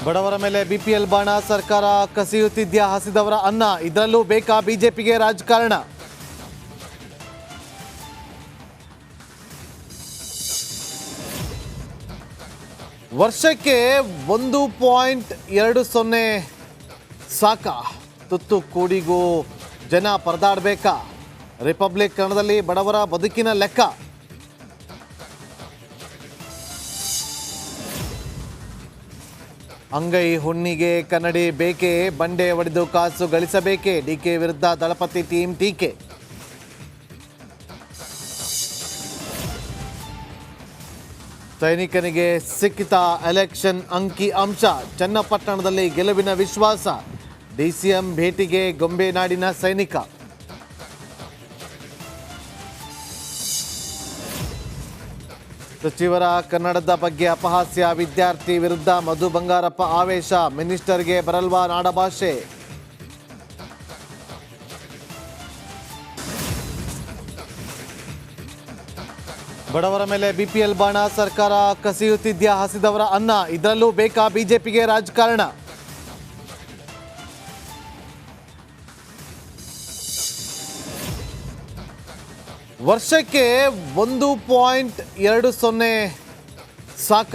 ಬಡವರ ಮೇಲೆ ಬಿಪಿಎಲ್ ಬಾಣ ಸರ್ಕಾರ ಕಸಿಯುತ್ತಿದ್ಯಾ ಹಸಿದವರ ಅನ್ನ ಇದರಲ್ಲೂ ಬೇಕಾ ಬಿಜೆಪಿಗೆ ರಾಜಕಾರಣ ವರ್ಷಕ್ಕೆ 1.20 ಸಾಕ ತುತ್ತು ಕೂಡಿಗೂ ಜನ ಪರದಾಡಬೇಕಾ ರಿಪಬ್ಲಿಕ್ ಕನ್ನಡದಲ್ಲಿ ಬಡವರ ಬದುಕಿನ ಲೆಕ್ಕ ಅಂಗೈ ಹುಣ್ಣಿಗೆ ಕನ್ನಡಿ ಬೇಕೆ ಬಂಡೆ ಒಡೆದು ಕಾಸು ಗಳಿಸಬೇಕೆ ಡಿಕೆ ವಿರುದ್ಧ ದಳಪತಿ ಟೀಮ್ ಟೀಕೆ ಸೈನಿಕನಿಗೆ ಸಿಕ್ಕಿತ ಎಲೆಕ್ಷನ್ ಅಂಕಿ ಅಂಶ ಚನ್ನಪಟ್ಟಣದಲ್ಲಿ ಗೆಲುವಿನ ವಿಶ್ವಾಸ ಡಿಸಿಎಂ ಭೇಟಿಗೆ ಗೊಂಬೆನಾಡಿನ ಸೈನಿಕ ಸಚಿವರ ಕನ್ನಡದ ಬಗ್ಗೆ ಅಪಹಾಸ್ಯ ವಿದ್ಯಾರ್ಥಿ ವಿರುದ್ಧ ಮಧು ಬಂಗಾರಪ್ಪ ಆವೇಶ ಮಿನಿಸ್ಟರ್ಗೆ ಬರಲ್ವಾ ನಾಡಭಾಷೆ ಬಡವರ ಮೇಲೆ ಬಿಪಿಎಲ್ ಬಾಣ ಸರ್ಕಾರ ಕಸಿಯುತ್ತಿದ್ಯಾ ಹಸಿದವರ ಅನ್ನ ಇದರಲ್ಲೂ ಬೇಕಾ ಬಿಜೆಪಿಗೆ ರಾಜಕಾರಣ ವರ್ಷಕ್ಕೆ 1.20 ಸಾಕ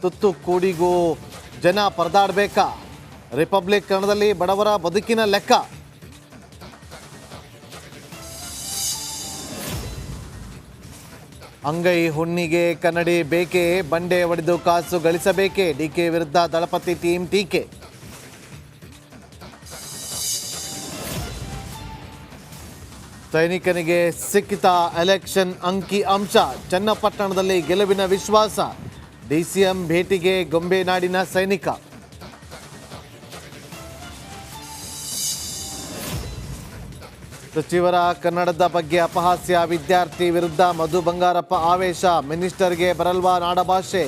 ತುತ್ತು ಕೂಡಿಗೂ ಜನ ಪರದಾಡಬೇಕಾ ರಿಪಬ್ಲಿಕ್ ಕನ್ನಡದಲ್ಲಿ ಬಡವರ ಬದುಕಿನ ಲೆಕ್ಕ ಅಂಗೈ ಹುಣ್ಣಿಗೆ ಕನ್ನಡಿ ಬೇಕೆ ಬಂಡೆ ಒಡೆದು ಕಾಸು ಗಳಿಸಬೇಕೆ ಡಿಕೆ ವಿರುದ್ಧ ದಳಪತಿ ಟೀಮ್ ಟೀಕೆ ಸೈನಿಕನಿಗೆ ಸಿಕ್ಕಿತ ಎಲೆಕ್ಷನ್ ಅಂಕಿ ಅಂಶ ಚನ್ನಪಟ್ಟಣದಲ್ಲಿ ಗೆಲುವಿನ ವಿಶ್ವಾಸ ಡಿಸಿಎಂ ಭೇಟಿಗೆ ಗೊಂಬೆನಾಡಿನ ಸೈನಿಕ ಸಚಿವರ ಕನ್ನಡದ ಬಗ್ಗೆ ಅಪಹಾಸ್ಯ ವಿದ್ಯಾರ್ಥಿ ವಿರುದ್ಧ ಮಧು ಬಂಗಾರಪ್ಪ ಆವೇಶ ಮಿನಿಸ್ಟರ್ಗೆ ಬರಲ್ವಾ ನಾಡಭಾಷೆ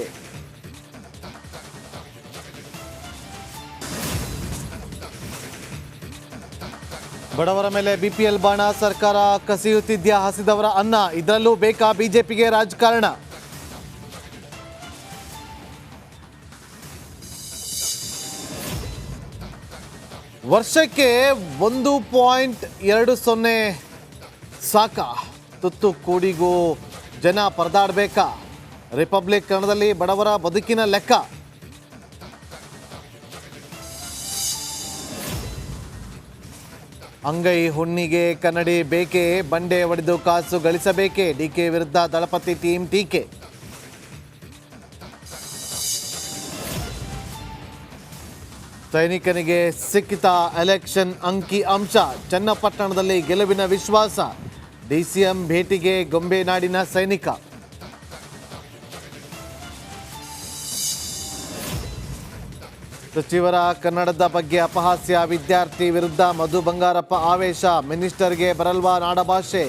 ಬಡವರ ಮೇಲೆ ಬಿಪಿಎಲ್ ಬಾಣ ಸರ್ಕಾರ ಕಸಿಯುತ್ತಿದ್ಯಾ ಹಸಿದವರ ಅನ್ನ ಇದರಲ್ಲೂ ಬೇಕಾ ಬಿಜೆಪಿಗೆ ರಾಜಕಾರಣ ವರ್ಷಕ್ಕೆ 1.20 ಸಾಕ ತುತ್ತು ಕೂಡಿಗೂ ಜನ ಪರದಾಡಬೇಕಾ ರಿಪಬ್ಲಿಕ್ ಕನ್ನಡದಲ್ಲಿ ಬಡವರ ಬದುಕಿನ ಲೆಕ್ಕ ಅಂಗೈ ಹುಣ್ಣಿಗೆ ಕನ್ನಡಿ ಬೇಕೆ ಬಂಡೆ ಒಡೆದು ಕಾಸು ಗಳಿಸಬೇಕೆ ಡಿಕೆ ವಿರುದ್ಧ ದಳಪತಿ ಟೀಮ್ ಟೀಕೆ ಸೈನಿಕನಿಗೆ ಸಿಕ್ಕಿತ ಎಲೆಕ್ಷನ್ ಅಂಕಿ ಅಂಶ ಚನ್ನಪಟ್ಟಣದಲ್ಲಿ ಗೆಲುವಿನ ವಿಶ್ವಾಸ ಡಿಸಿಎಂ ಭೇಟಿಗೆ ಗೊಂಬೆನಾಡಿನ ಸೈನಿಕ ಸಚಿವರ ಕನ್ನಡದ ಬಗ್ಗೆ ಅಪಹಾಸ್ಯ ವಿದ್ಯಾರ್ಥಿ ವಿರುದ್ಧ ಮಧು ಬಂಗಾರಪ್ಪ ಆವೇಶ ಮಿನಿಸ್ಟರ್ಗೆ ಬರಲ್ವಾ ನಾಡಭಾಷೆ